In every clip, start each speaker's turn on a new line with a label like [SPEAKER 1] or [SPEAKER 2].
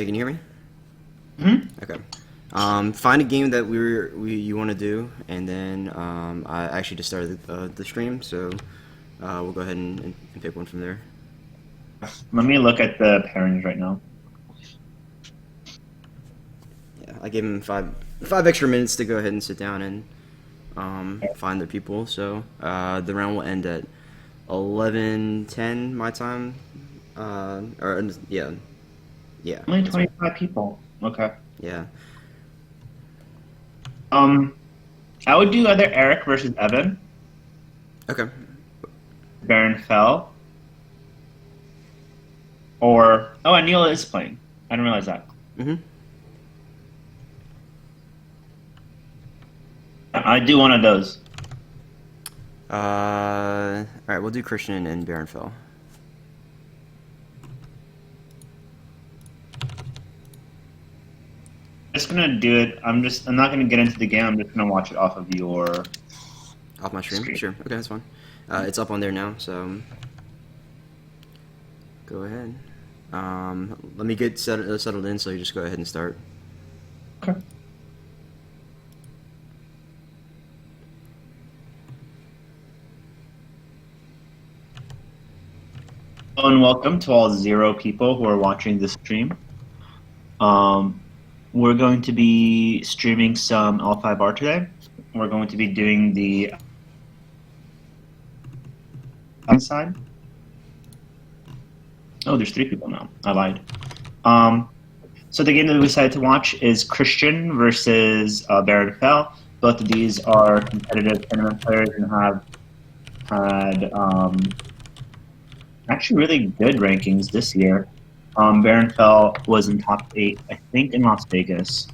[SPEAKER 1] Hey, can you hear me?
[SPEAKER 2] Hmm.
[SPEAKER 1] Okay. Find a game that you want to do, and then I actually just started the stream, so we'll go ahead and pick one from there.
[SPEAKER 2] Let me look at the pairings right now.
[SPEAKER 1] Yeah, I gave him five extra minutes to go ahead and sit down and find their people. So the round will end at 11:10 my time. Or yeah, yeah,
[SPEAKER 2] Only
[SPEAKER 1] that's right.
[SPEAKER 2] 25 people. Okay.
[SPEAKER 1] Yeah.
[SPEAKER 2] Um, I would do either Eric versus Evan,
[SPEAKER 1] Okay.
[SPEAKER 2] Baron Fell, or and Neil is playing. I didn't realize that.
[SPEAKER 1] Mhm.
[SPEAKER 2] I do one of those.
[SPEAKER 1] All right, we'll do Christian and Baronfell.
[SPEAKER 2] Just gonna do it. I'm not gonna get into the game. I'm just gonna watch it off of your
[SPEAKER 1] Off my stream?
[SPEAKER 2] screen.
[SPEAKER 1] Sure. Okay, that's fine. It's up on there now, so go ahead. Let me get settled in, so you just go ahead and start.
[SPEAKER 2] Okay. Hello and welcome to all 0 people who are watching this stream. Um, we're going to be streaming some L5R today. We're going to be doing the side. Oh, there's 3 people now. I lied. So the game that we decided to watch is Christian versus Baron Fell. Both of these are competitive tournament players and have had actually really good rankings this year. Baron Fell was in top 8, I think, in Las Vegas.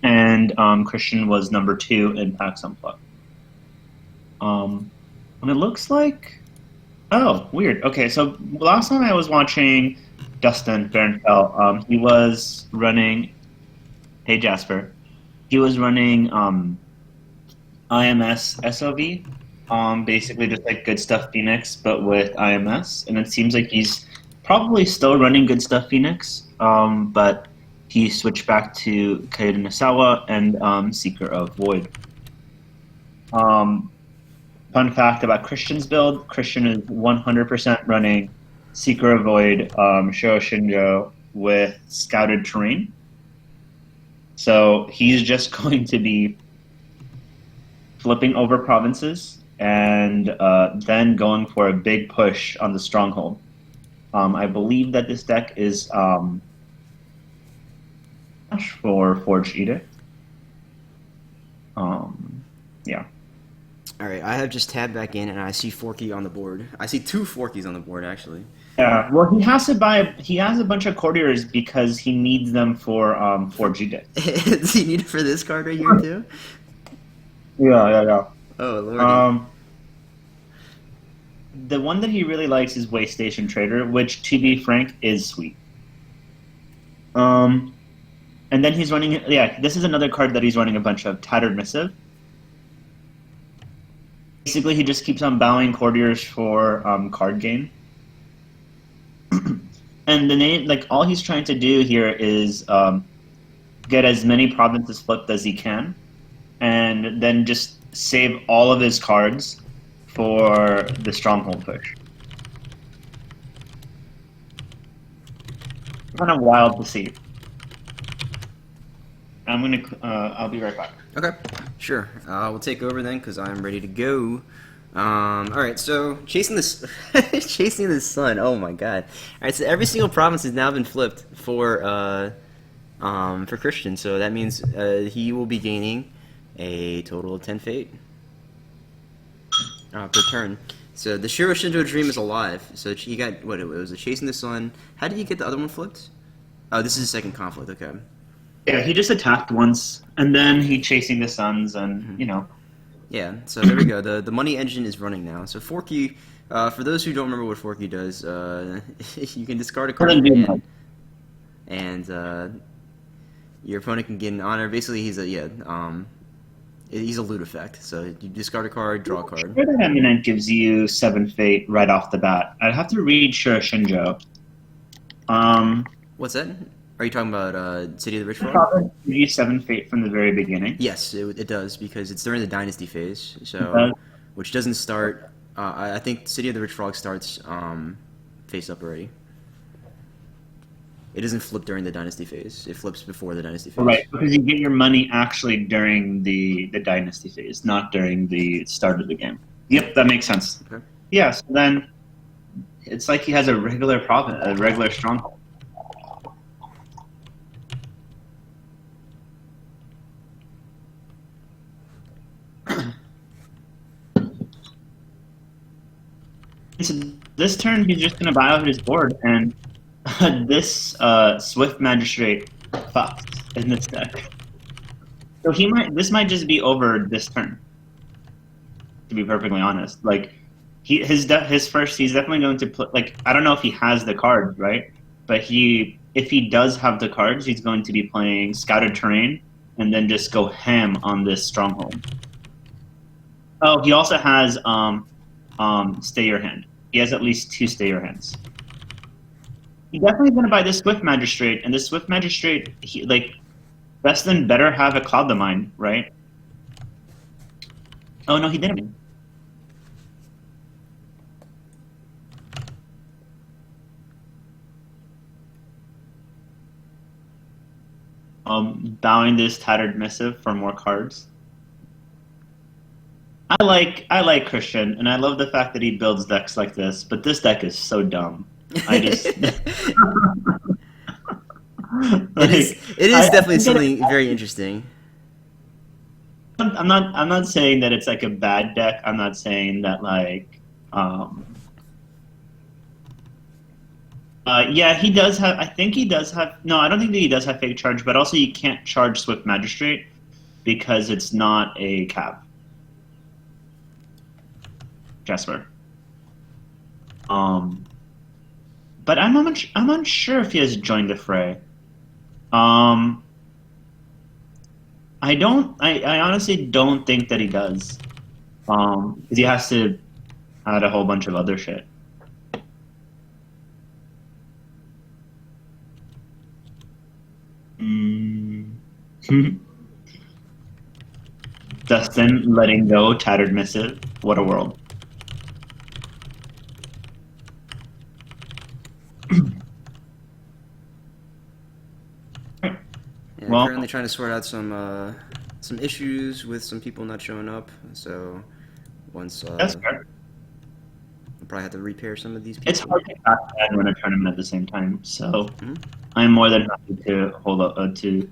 [SPEAKER 2] And Christian was number 2 in PAX Unplugged. And it looks like... Oh, weird. Okay, so last time I was watching Dustin Baron Fell, he was running... Hey, Jasper. He was running IMS SOV, basically just like Good Stuff Phoenix, but with IMS. And it seems like he's probably still running Good Stuff Phoenix, but he switched back to Kayode Nasawa and Seeker of Void. Fun fact about Christian's build, Christian is 100% running Seeker of Void, Shou Shinjo with Scouted Terrain. So he's just going to be flipping over provinces and then going for a big push on the Stronghold. I believe that this deck is for Forged Edict. Yeah.
[SPEAKER 1] All right, I have just tabbed back in, and I see Forky on the board. I see 2 Forkies on the board, actually.
[SPEAKER 2] Yeah. Well, he has to buy. He has a bunch of courtiers because he needs them for Forged Edict.
[SPEAKER 1] Does he need it for this card right here, too?
[SPEAKER 2] Yeah.
[SPEAKER 1] Oh, lordy.
[SPEAKER 2] The one that he really likes is Waystation Trader, which, to be frank, is sweet. And then he's running... Yeah, this is another card that he's running a bunch of. Tattered Missive. Basically, he just keeps on bowing courtiers for card gain. And the name, like, all he's trying to do here is get as many provinces flipped as he can, and then just save all of his cards for the Stronghold push. Kind of wild to see. I'll be right back.
[SPEAKER 1] Okay, sure. We'll take over then, because I'm ready to go. All right, so chasing this, chasing the sun. Oh my god! All right, so every single province has now been flipped for Christian. So that means he will be gaining a total of 10 fate per turn. So the Shiro Shinjo Dream is alive. So he got what? It was a chasing the sun. How did he get the other one flipped? Oh, this is a second conflict. Okay.
[SPEAKER 2] Yeah, he just attacked once, and then he chasing the suns, and you know.
[SPEAKER 1] Yeah, so there we go. The money engine is running now. So Forky, for those who don't remember what Forky does, you can discard a card from your hand, and your opponent can get an honor. Basically, he's a loot effect. So you discard a card, draw a card.
[SPEAKER 2] Sure, that Eminent gives you 7 fate right off the bat. I'd have to read Shou Shinjo.
[SPEAKER 1] What's that? Are you talking about City of the Rich Frog?
[SPEAKER 2] Province give you 7 fate from the very beginning?
[SPEAKER 1] Yes, it does because it's during the Dynasty phase.
[SPEAKER 2] It
[SPEAKER 1] So,
[SPEAKER 2] does?
[SPEAKER 1] which doesn't start. I think City of the Rich Frog starts face up already. It doesn't flip during the Dynasty phase. It flips before the Dynasty phase.
[SPEAKER 2] Right, because you get your money actually during the Dynasty phase, not during the start of the game. Yep, that makes sense.
[SPEAKER 1] Okay.
[SPEAKER 2] Yeah, so then it's like he has a regular province, a regular stronghold. So this turn, he's just going to buy out his board, and this Swift Magistrate fucks in this deck. So this might just be over this turn. To be perfectly honest, like he's definitely going to put, like, I don't know if he has the cards, right? But if he does have the cards, he's going to be playing Scouted Terrain and then just go ham on this stronghold. Oh, he also has Stay Your Hand. He has at least 2 Stay Your Hands. He's definitely going to buy this Swift Magistrate, and this Swift Magistrate, Weston better have a Cloud the Mind, right? Oh, no, he didn't. Bowing this Tattered Missive for more cards. I like Christian, and I love the fact that he builds decks like this, but this deck is so dumb. I just
[SPEAKER 1] it is definitely something very interesting.
[SPEAKER 2] I'm not saying that it's like a bad deck. I'm not saying that like yeah, he does have, I think he does have, no, I don't think that he does have Fake Charge, but also you can't charge Swift Magistrate because it's not a cab. Jasper. But I'm unsure if he has joined the fray. I honestly don't think that he does. Because he has to add a whole bunch of other shit. Dustin letting go Tattered Missive. What a world.
[SPEAKER 1] Yeah,
[SPEAKER 2] Well,
[SPEAKER 1] currently trying to sort out some issues with some people not showing up. So once
[SPEAKER 2] that's fair.
[SPEAKER 1] I'll probably have to repair some of these people.
[SPEAKER 2] It's hard to back and run a tournament at the same time, so I'm more than happy to hold up to.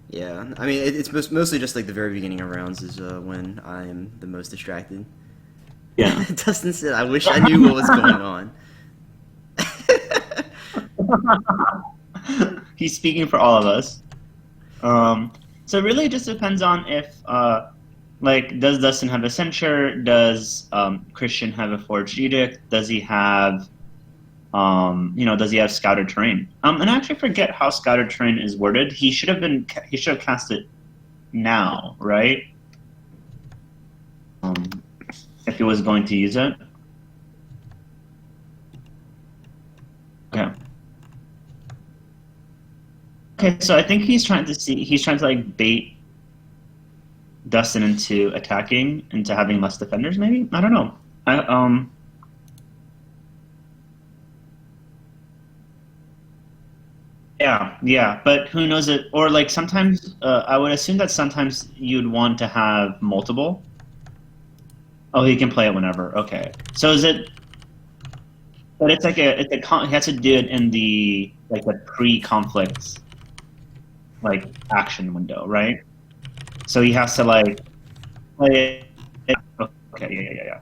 [SPEAKER 1] Yeah, I mean it's mostly just like the very beginning of rounds is when I am the most distracted.
[SPEAKER 2] Yeah.
[SPEAKER 1] Dustin said, "I wish I knew what was going on."
[SPEAKER 2] He's speaking for all of us. So really, it just depends on if, like, does Dustin have a censure? Does Christian have a Forged Edict? Does he have, does he have Scouted Terrain? And I actually forget how Scouted Terrain is worded. He should have cast it now, right? If he was going to use it. Okay. Okay, so I think he's trying to like bait Dustin into attacking, into having less defenders, maybe? I don't know. Yeah, but who knows it? Or like sometimes, I would assume that sometimes you'd want to have multiple. Oh, he can play it whenever. Okay, so is it? But it's like he has to do it in the pre-conflict like action window, right? So he has to like play it. Okay, yeah.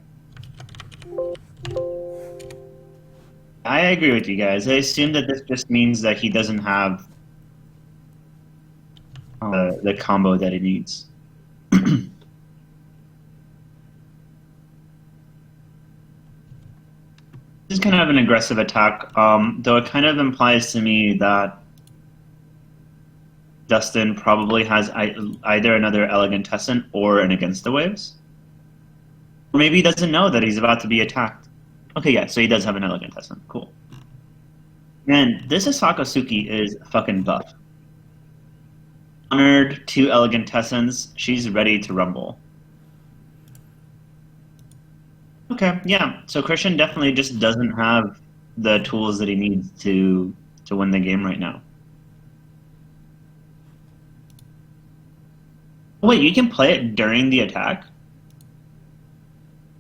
[SPEAKER 2] I agree with you guys. I assume that this just means that he doesn't have the combo that he needs. This is kind of an aggressive attack, though it kind of implies to me that Dustin probably has either another Elegantessent or an Against the Waves. Or maybe he doesn't know that he's about to be attacked. Okay, yeah, so he does have an Elegantessent. Cool. Man, this Asakasuki is fucking buff. Honored, 2 Elegantessence. She's ready to rumble. Okay, yeah. So Christian definitely just doesn't have the tools that he needs to win the game right now. Wait, you can play it during the attack?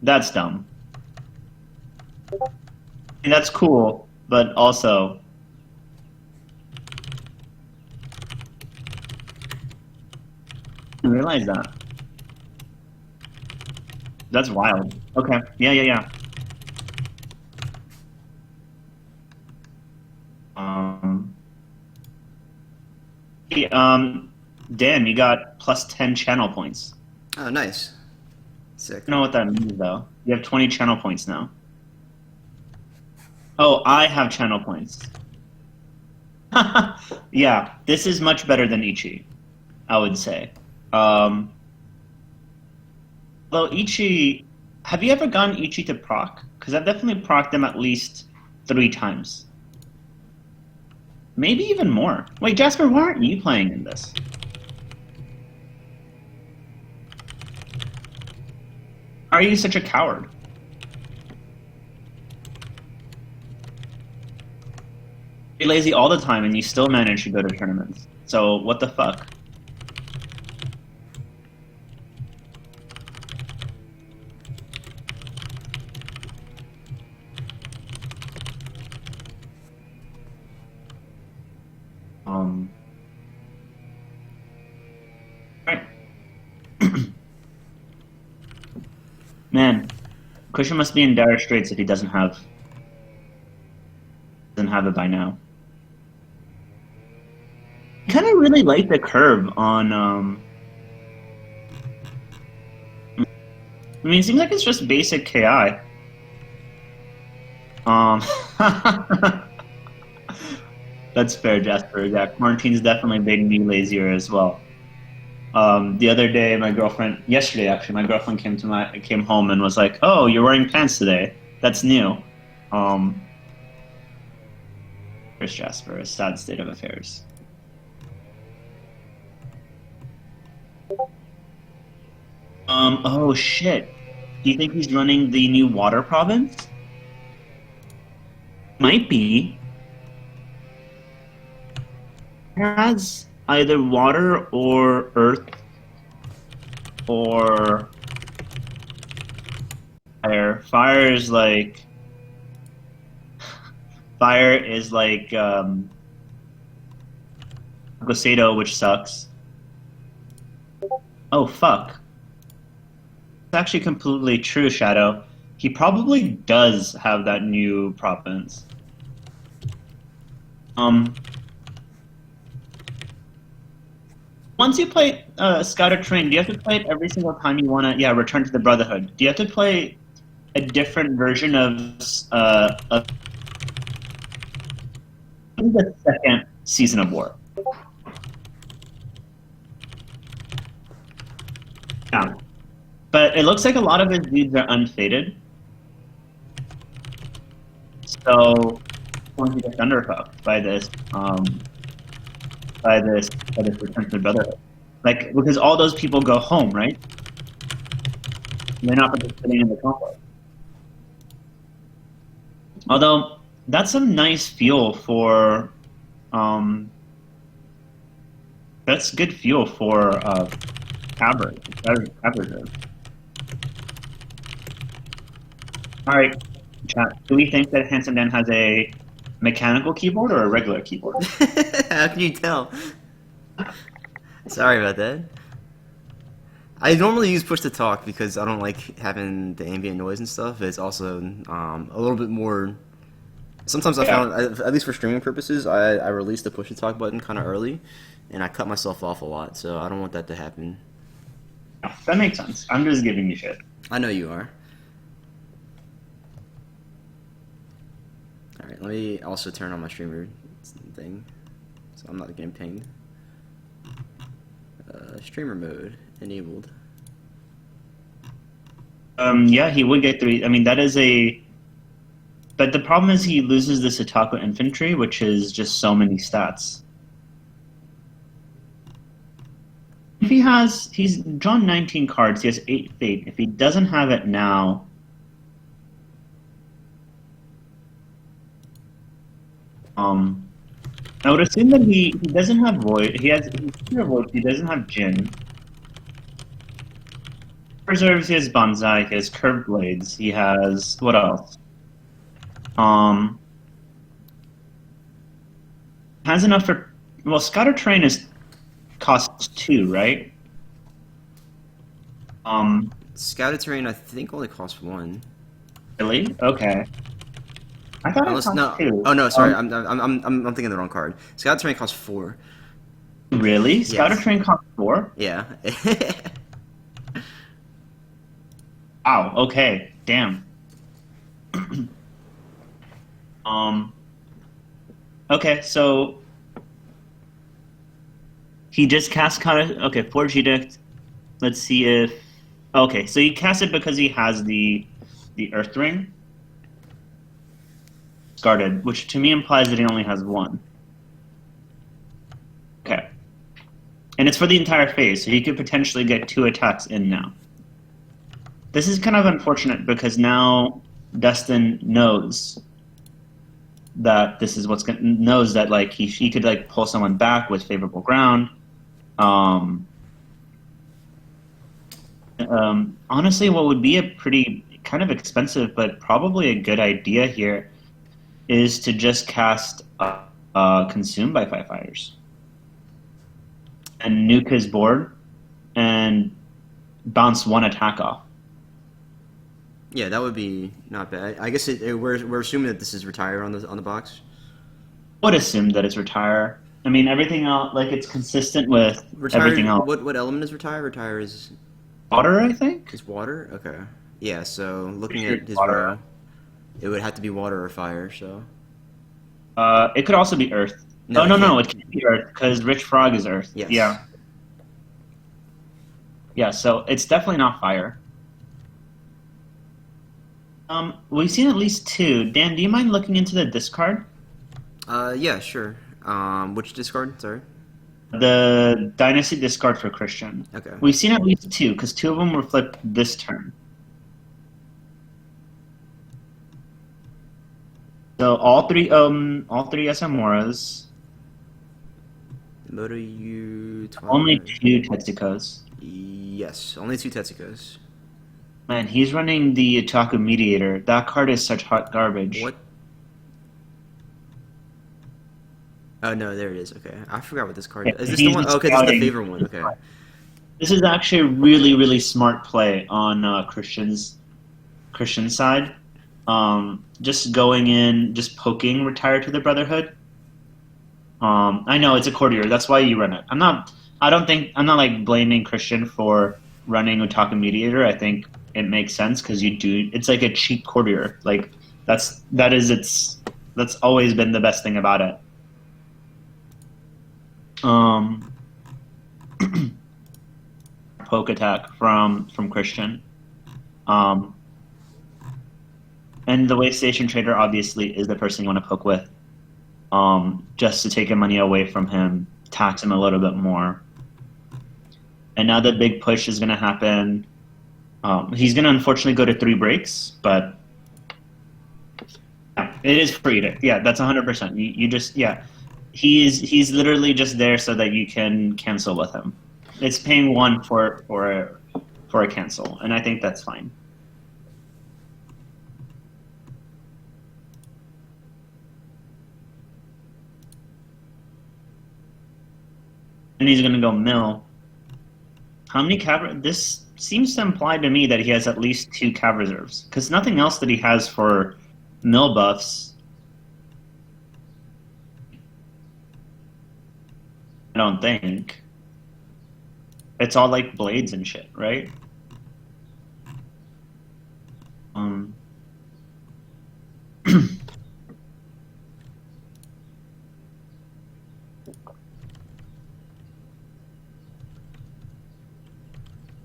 [SPEAKER 2] That's dumb. I mean, that's cool, but also... I didn't realize that. That's wild. Okay, yeah. Hey, Dan, you got plus 10 channel points.
[SPEAKER 1] Oh, nice. Sick.
[SPEAKER 2] I don't know what that means, though. You have 20 channel points now. Oh, I have channel points. Yeah, this is much better than Ichi, I would say. Though Ichi... Have you ever gotten Ichi to proc? Because I've definitely procced them at least 3 times. Maybe even more. Wait, Jasper, why aren't you playing in this? Why are you such a coward? You're lazy all the time and you still manage to go to tournaments. So, what the fuck? Right. Man, Christian must be in dire straits if he doesn't have it by now. I kind of really like the curve on. I mean, it seems like it's just basic KI. That's fair, Jasper. Yeah, quarantine's definitely made me lazier as well. The other day, yesterday actually, my girlfriend came home and was like, "Oh, you're wearing pants today. That's new." Chris Jasper, a sad state of affairs. Oh shit. Do you think he's running the new water province? Might be. It has either water or earth or fire. Fire is like Goseido, which sucks. Oh fuck. It's actually completely true, Shadow. He probably does have that new province. Once you play Scouter Train, do you have to play it every single time you want to, return to the Brotherhood? Do you have to play a different version of the second Season of War? Yeah. But it looks like a lot of his dudes are unfaded. So, once you get undercooked by this Return to the Brotherhood. Like, because all those people go home, right? They're not participating in the conflict. Although, that's a nice fuel for, that's good fuel for, average. Alright, chat. Do we think that Handsome Dan has a mechanical keyboard or a regular keyboard?
[SPEAKER 1] How can you tell? Sorry about that. I normally use push to talk because I don't like having the ambient noise and stuff. It's also a little bit more. Sometimes I found, at least for streaming purposes, I release the push to talk button kind of early, and I cut myself off a lot. So I don't want that to happen.
[SPEAKER 2] That makes sense. I'm just giving you shit.
[SPEAKER 1] I know you are. Alright, let me also turn on my streamer thing, so I'm not getting pinged. Streamer mode enabled.
[SPEAKER 2] Yeah, he would get 3. I mean, that is a But the problem is he loses this Itaku Infantry, which is just so many stats. If he's drawn 19 cards, he has 8 Fate. If he doesn't have it now, I would assume that he doesn't have Void. He's pure Void. He doesn't have Jin. Reserves. He has Banzai. He has Curved Blades. He has what else? Has enough for Scouter Terrain costs 2, right?
[SPEAKER 1] Scouted terrain, I think, only costs 1.
[SPEAKER 2] Really? Okay. I thought
[SPEAKER 1] Unless,
[SPEAKER 2] it cost 2.
[SPEAKER 1] Oh no, sorry, I'm thinking the wrong card. Scouted terrain costs 4.
[SPEAKER 2] Really?
[SPEAKER 1] Yes.
[SPEAKER 2] Scouter Terrain costs 4?
[SPEAKER 1] Yeah.
[SPEAKER 2] Wow. Okay. Damn. Okay, so he just cast okay, Forge Edict. Let's see if okay, so he cast it because he has the Earth Ring. Discarded, which to me implies that he only has 1. Okay. And it's for the entire phase, so he could potentially get 2 attacks in now. This is kind of unfortunate because now Dustin knows that this is knows that like he could like pull someone back with favorable ground. Honestly, what would be a pretty kind of expensive but probably a good idea here is to just cast Consume by 5 Fires and nuke his board and bounce 1 attack off.
[SPEAKER 1] Yeah, that would be not bad. I guess we're assuming that this is retire on the box.
[SPEAKER 2] I would assume that it's retire. I mean, everything else, like it's consistent with
[SPEAKER 1] Retire,
[SPEAKER 2] everything else.
[SPEAKER 1] What element is retire? Retire is
[SPEAKER 2] water, I think.
[SPEAKER 1] Is water? Okay. Yeah. So looking
[SPEAKER 2] Sure,
[SPEAKER 1] at his
[SPEAKER 2] water.
[SPEAKER 1] row, it would have to be water or fire. So.
[SPEAKER 2] It could also be earth.
[SPEAKER 1] No,
[SPEAKER 2] No, it can't be earth because Rich Frog is earth.
[SPEAKER 1] Yes.
[SPEAKER 2] Yeah. Yeah, so it's definitely not fire. We've seen at least 2. Dan, do you mind looking into the discard?
[SPEAKER 1] Yeah, sure. Which discard? Sorry.
[SPEAKER 2] The Dynasty discard for Christian.
[SPEAKER 1] Okay.
[SPEAKER 2] We've seen at least 2 because 2 of them were flipped this turn. So all three Asamuras.
[SPEAKER 1] Moto U.
[SPEAKER 2] Only 2 Tetsukos.
[SPEAKER 1] Yes, only 2 Tetsukos.
[SPEAKER 2] Man, he's running the Itaku Mediator. That card is such hot garbage.
[SPEAKER 1] What? Oh no, there it is. Okay, I forgot what this card is. Is this the one? Okay, this is the favorite one. Okay.
[SPEAKER 2] This is actually a really, really smart play on Christian's side. Just going in, just poking Retire to the Brotherhood. I know it's a courtier. That's why you run it. I'm not like blaming Christian for running Itaku Mediator. I think it makes sense because it's like a cheap courtier. Like that's always been the best thing about it. Poke attack from Christian. And the way Station Trader obviously is the person you want to poke with. Just to take your money away from him, tax him a little bit more. And now the big push is going to happen. He's going to unfortunately go to 3 breaks, but yeah, it is free to. Yeah, that's 100%. You just he's literally just there so that you can cancel with him. It's paying 1 for a cancel, and I think that's fine. And he's going to go mill. How many cav? This seems to imply to me that he has at least 2 cav reserves, because nothing else that he has for mill buffs. I don't think. It's all like blades and shit, right?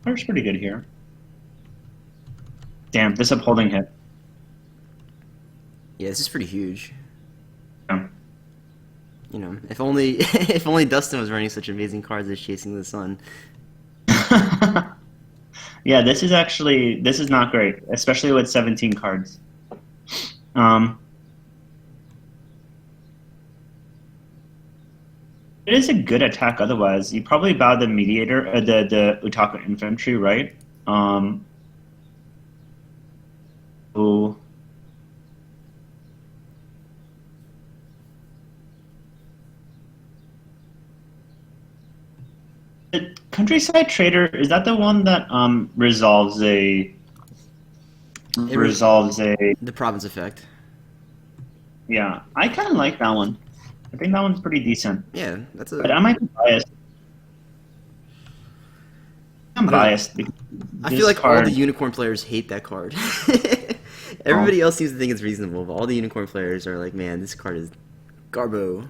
[SPEAKER 2] Fire's pretty good here. Damn, this upholding hit.
[SPEAKER 1] Yeah, this is pretty huge.
[SPEAKER 2] Yeah.
[SPEAKER 1] You know, if only if only Dustin was running such amazing cards as Chasing the Sun.
[SPEAKER 2] Yeah, this is not great, especially with 17 cards. Um, it is a good attack. Otherwise, you probably bow the mediator, the Utaka infantry, right? Ooh. The Countryside Trader, is that the one that
[SPEAKER 1] It
[SPEAKER 2] resolves a
[SPEAKER 1] the province effect.
[SPEAKER 2] yeah. I kind of like that one. I think that one's pretty decent.
[SPEAKER 1] Yeah, that's
[SPEAKER 2] But
[SPEAKER 1] a.
[SPEAKER 2] I might be biased. I'm
[SPEAKER 1] I don't know.
[SPEAKER 2] biased because
[SPEAKER 1] I feel
[SPEAKER 2] this
[SPEAKER 1] like all the
[SPEAKER 2] card.
[SPEAKER 1] unicorn players hate that card.
[SPEAKER 2] Oh,
[SPEAKER 1] Everybody else seems to think it's reasonable, but all the unicorn players are like, man, this card is garbo.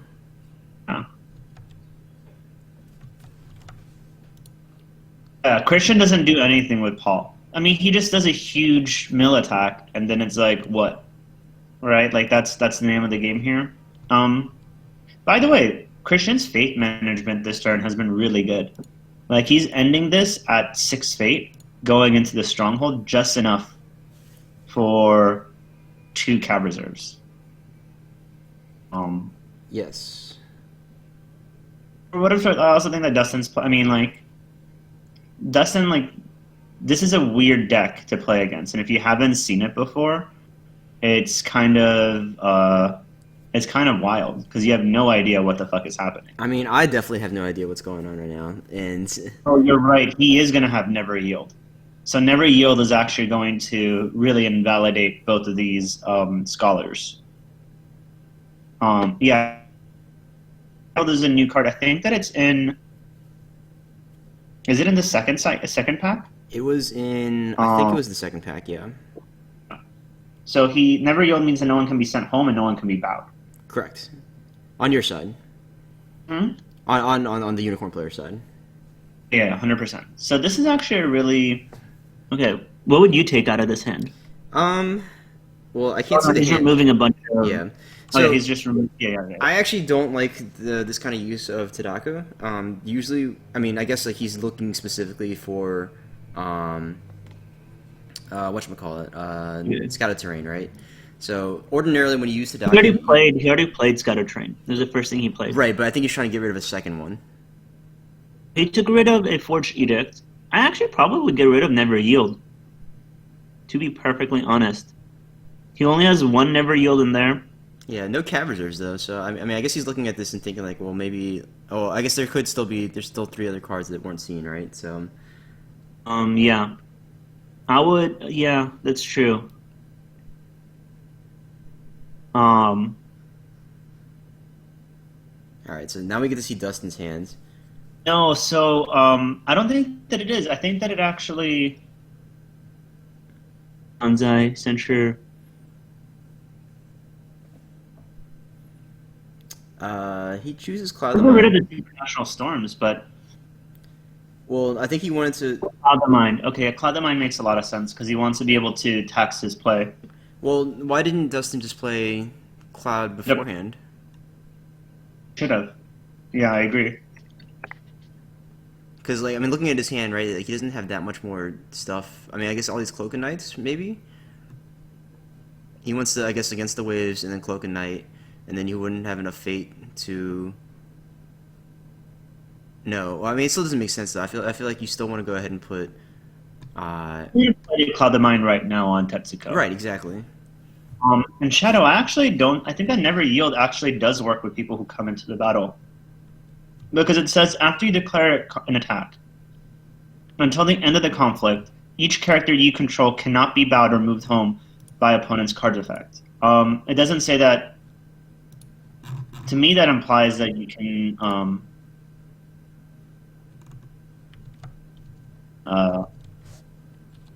[SPEAKER 2] yeah. Christian doesn't do anything with Paul. I mean, he just does a huge mill attack, and then it's like, what? Right? Like that's the name of the game here. By the way, Christian's fate management this turn has been really good. Like he's ending this at 6 fate, going into the stronghold just enough for 2 cab reserves.
[SPEAKER 1] Yes.
[SPEAKER 2] For what it's worth, I also think that I mean, like Dustin, like this is a weird deck to play against, and if you haven't seen it before, it's kind of wild because you have no idea what the fuck is happening.
[SPEAKER 1] I mean, I definitely have no idea what's going on right now, and
[SPEAKER 2] Oh, you're right. He is going to have Never Yield. So Never Yield is actually going to really invalidate both of these scholars. Yeah, there's a new card. I think that it's in. Is it in the second pack?
[SPEAKER 1] it was in. I think it was the second pack. Yeah,
[SPEAKER 2] So he Never Yield means that no one can be sent home and no one can be bowed.
[SPEAKER 1] correct. On your side,
[SPEAKER 2] Hmm?
[SPEAKER 1] on the unicorn player side.
[SPEAKER 2] Yeah, 100%. So this is actually a really okay. What would you take out of this hand?
[SPEAKER 1] Well, I can't see the
[SPEAKER 2] He's
[SPEAKER 1] hand.
[SPEAKER 2] removing a bunch of.
[SPEAKER 1] Yeah.
[SPEAKER 2] Oh, yeah,
[SPEAKER 1] So
[SPEAKER 2] he's just removing. Yeah.
[SPEAKER 1] I actually don't like this kind of use of Tadaka. Usually, I mean, I guess like he's looking specifically for, whatchamacallit,
[SPEAKER 2] Yeah.
[SPEAKER 1] scouted terrain, right? So ordinarily when you use
[SPEAKER 2] He already
[SPEAKER 1] Tadaka,
[SPEAKER 2] played. He already played Scouter Train. That was the first thing he played.
[SPEAKER 1] right? But I think he's trying to get rid of a second one.
[SPEAKER 2] He took rid of a Forged Edict. I actually probably would get rid of Never Yield. To be perfectly honest, he only has one Never Yield in there.
[SPEAKER 1] Yeah, no cab reserves though. So I mean, I guess he's looking at this and thinking like, well, maybe. Oh, I guess there's still 3 other cards that weren't seen, right? So
[SPEAKER 2] Yeah, I would. Yeah, that's true.
[SPEAKER 1] all right. So now we get to see Dustin's hands.
[SPEAKER 2] No, so I don't think that it is. I think that it actually. Anzai, Censure.
[SPEAKER 1] He chooses Cloud
[SPEAKER 2] We'll
[SPEAKER 1] the
[SPEAKER 2] get rid of
[SPEAKER 1] Mind.
[SPEAKER 2] the International Storms, but
[SPEAKER 1] Well, I think he wanted to.
[SPEAKER 2] Cloud the Mind. Okay, Cloud the Mind makes a lot of sense because he wants to be able to tax his play.
[SPEAKER 1] Well, why didn't Dustin just play Cloud beforehand?
[SPEAKER 2] Should have. Yeah, I agree.
[SPEAKER 1] Because, like, I mean, looking at his hand, right, like, he doesn't have that much more stuff. I mean, I guess all these Cloak and Knights, maybe? He wants to, I guess, against the waves and then Cloak and Knight, and then he wouldn't have enough fate to. No, well, I mean, it still doesn't make sense though. I feel like you still want to go ahead and put.
[SPEAKER 2] You play Cloud the Mind right now on Tetsuko.
[SPEAKER 1] Right, exactly.
[SPEAKER 2] And Shadow, I actually don't. I think that Never Yield actually does work with people who come into the battle. Because it says after you declare an attack, until the end of the conflict, each character you control cannot be bowed or moved home by opponent's card effect. It doesn't say that. To me, that implies that you can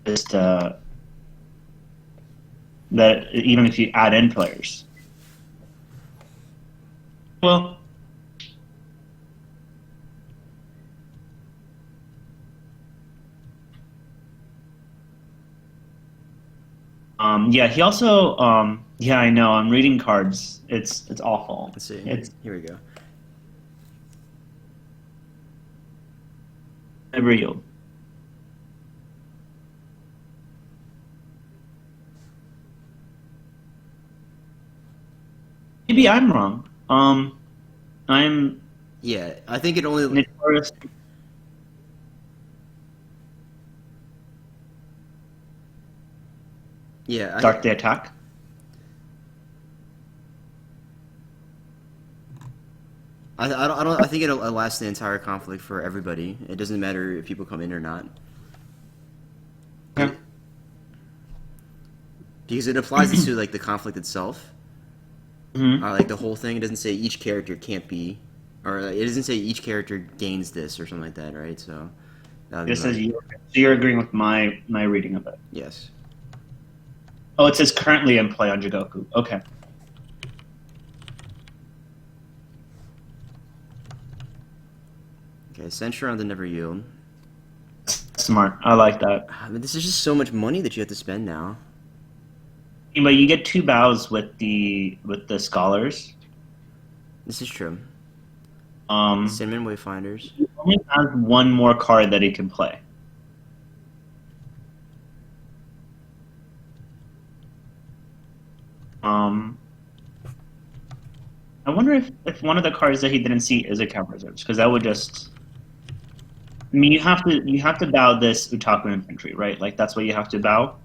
[SPEAKER 2] just that even if you add in players. Well, yeah, he also Yeah, I know. I'm reading cards. It's awful.
[SPEAKER 1] Let's see.
[SPEAKER 2] It's
[SPEAKER 1] Here we go.
[SPEAKER 2] never yield. Maybe I'm wrong. I'm
[SPEAKER 1] Yeah, I think it only.
[SPEAKER 2] notorious.
[SPEAKER 1] Yeah,
[SPEAKER 2] Start the attack.
[SPEAKER 1] I think it'll last the entire conflict for everybody. It doesn't matter if people come in or not.
[SPEAKER 2] Yeah.
[SPEAKER 1] Because it applies to like the conflict itself,
[SPEAKER 2] Mm-hmm.
[SPEAKER 1] like the whole thing. It doesn't say each character can't be, or it doesn't say each character gains this or something like that, right? So that would be
[SPEAKER 2] It says
[SPEAKER 1] right.
[SPEAKER 2] you're agreeing with my reading of it.
[SPEAKER 1] Yes.
[SPEAKER 2] Oh, it says currently in play on Jigoku. Okay.
[SPEAKER 1] Okay, censure on the never yield.
[SPEAKER 2] Smart. I like that.
[SPEAKER 1] I mean, this is just so much money that you have to spend now.
[SPEAKER 2] But you get 2 bows with the scholars.
[SPEAKER 1] This is true.
[SPEAKER 2] Um,
[SPEAKER 1] Cinnamon Wayfinders.
[SPEAKER 2] he only has 1 more card that he can play. I wonder if one of the cards that he didn't see is a camp reserves, because that would just. I mean, you have to bow this Utaku infantry, right? Like that's what you have to bow.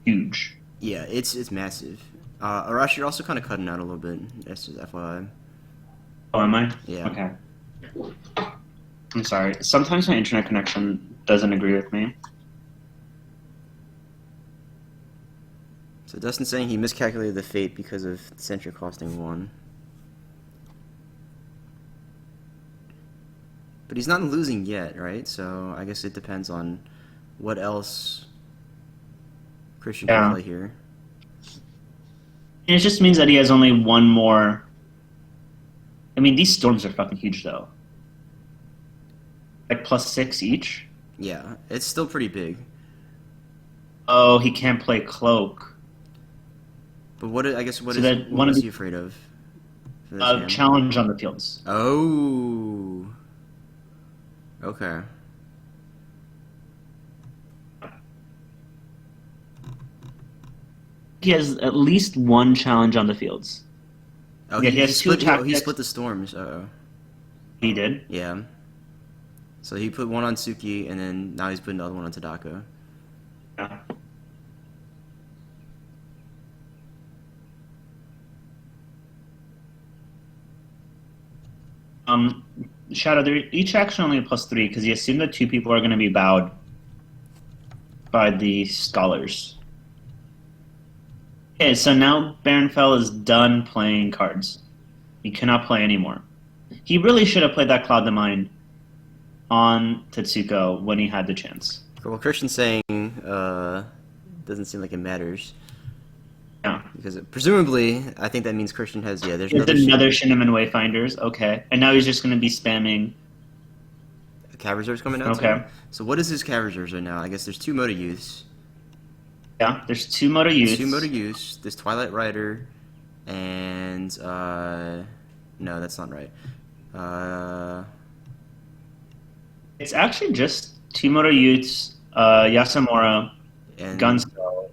[SPEAKER 2] Huge.
[SPEAKER 1] Yeah, it's massive. Arashi, you're also kind of cutting out a little bit. That's just FYI.
[SPEAKER 2] Oh, am I?
[SPEAKER 1] Yeah.
[SPEAKER 2] Okay. I'm sorry. Sometimes my internet connection doesn't agree with me.
[SPEAKER 1] So Dustin's saying he miscalculated the fate because of censure costing 1. But he's not losing yet, right? So I guess it depends on what else Christian
[SPEAKER 2] Yeah.
[SPEAKER 1] can play here.
[SPEAKER 2] And it just means that he has only 1 more. I mean, these storms are fucking huge, though. Like +6 each.
[SPEAKER 1] Yeah, it's still pretty big.
[SPEAKER 2] Oh, he can't play cloak.
[SPEAKER 1] But what I guess what
[SPEAKER 2] So
[SPEAKER 1] is
[SPEAKER 2] that
[SPEAKER 1] what
[SPEAKER 2] one of
[SPEAKER 1] was
[SPEAKER 2] the-
[SPEAKER 1] he afraid of? For this hand?
[SPEAKER 2] Challenge on the fields.
[SPEAKER 1] Oh. Okay.
[SPEAKER 2] He has at least 1 challenge on the fields.
[SPEAKER 1] Oh,
[SPEAKER 2] Yeah,
[SPEAKER 1] he,
[SPEAKER 2] he has
[SPEAKER 1] he
[SPEAKER 2] 2
[SPEAKER 1] split. He
[SPEAKER 2] tactics.
[SPEAKER 1] split the storms. Uh-oh.
[SPEAKER 2] He did.
[SPEAKER 1] Yeah. So he put 1 on Suki, and then now he's putting the other 1 on Tadaka.
[SPEAKER 2] Yeah. Shadow, they're each action only a +3 because you assume that 2 people are going to be bowed by the scholars. Okay, so now Baronfell is done playing cards. He cannot play anymore. He really should have played that Cloud the Mind on Tetsuko when he had the chance.
[SPEAKER 1] Well, Christian's saying doesn't seem like it matters.
[SPEAKER 2] Yeah.
[SPEAKER 1] Because presumably, I think that means Christian has, there's
[SPEAKER 2] There's
[SPEAKER 1] another
[SPEAKER 2] another Cinnamon Wayfinders, okay. And now he's just going to be spamming.
[SPEAKER 1] Cav Reserves coming out.
[SPEAKER 2] Okay.
[SPEAKER 1] Too. So what is his Cav Reserves right now? I guess there's 2 Moto Youths.
[SPEAKER 2] Yeah, there's 2 Moto Youths.
[SPEAKER 1] 2 Moto Youths. There's Twilight Rider, and no, that's not right.
[SPEAKER 2] It's actually just 2 Moto Youths, Yasamura,
[SPEAKER 1] And
[SPEAKER 2] Gunspell,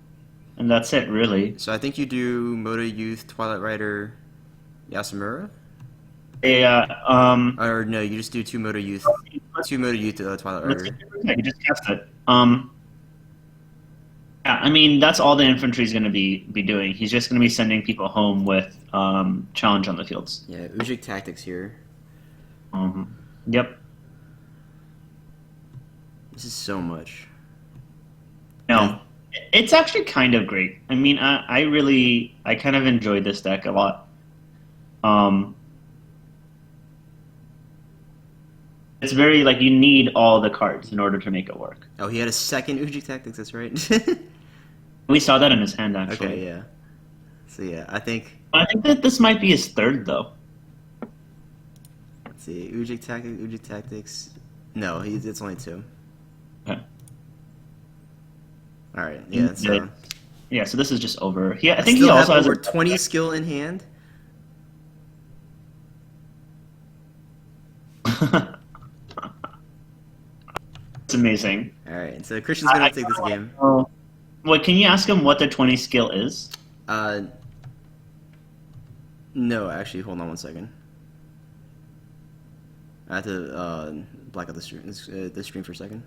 [SPEAKER 2] and that's it, really.
[SPEAKER 1] So I think you do Moto Youth, Twilight Rider, Yasamura, or no, you just do 2 Moto Youth, 2 Moto Youth, Twilight Rider.
[SPEAKER 2] Yeah, you just cast it. Yeah, I mean, that's all the infantry is going to be doing. He's just going to be sending people home with challenge on the fields.
[SPEAKER 1] Yeah, Ujik Tactics here.
[SPEAKER 2] Yep.
[SPEAKER 1] This is so much.
[SPEAKER 2] No, it's actually kind of great. I mean, I kind of enjoyed this deck a lot. It's very, like, you need all the cards in order to make it work.
[SPEAKER 1] Oh, he had a second Ujik Tactics, that's right.
[SPEAKER 2] We saw that in his hand, actually.
[SPEAKER 1] Okay, yeah. So yeah, I think,
[SPEAKER 2] I think that this might be his 3rd, though.
[SPEAKER 1] let's see, Ujik Tactics. No, it's only 2.
[SPEAKER 2] Okay.
[SPEAKER 1] All right. Yeah. So
[SPEAKER 2] Yeah, so this is just over. Yeah, I
[SPEAKER 1] I
[SPEAKER 2] think
[SPEAKER 1] still
[SPEAKER 2] he
[SPEAKER 1] have
[SPEAKER 2] also has
[SPEAKER 1] over
[SPEAKER 2] a
[SPEAKER 1] 20 skill in hand.
[SPEAKER 2] It's amazing.
[SPEAKER 1] All right. So Christian's gonna take this game.
[SPEAKER 2] What can you ask him what the 20 skill is?
[SPEAKER 1] Uh, no, actually, hold on one second. I have to black out the stream for a second.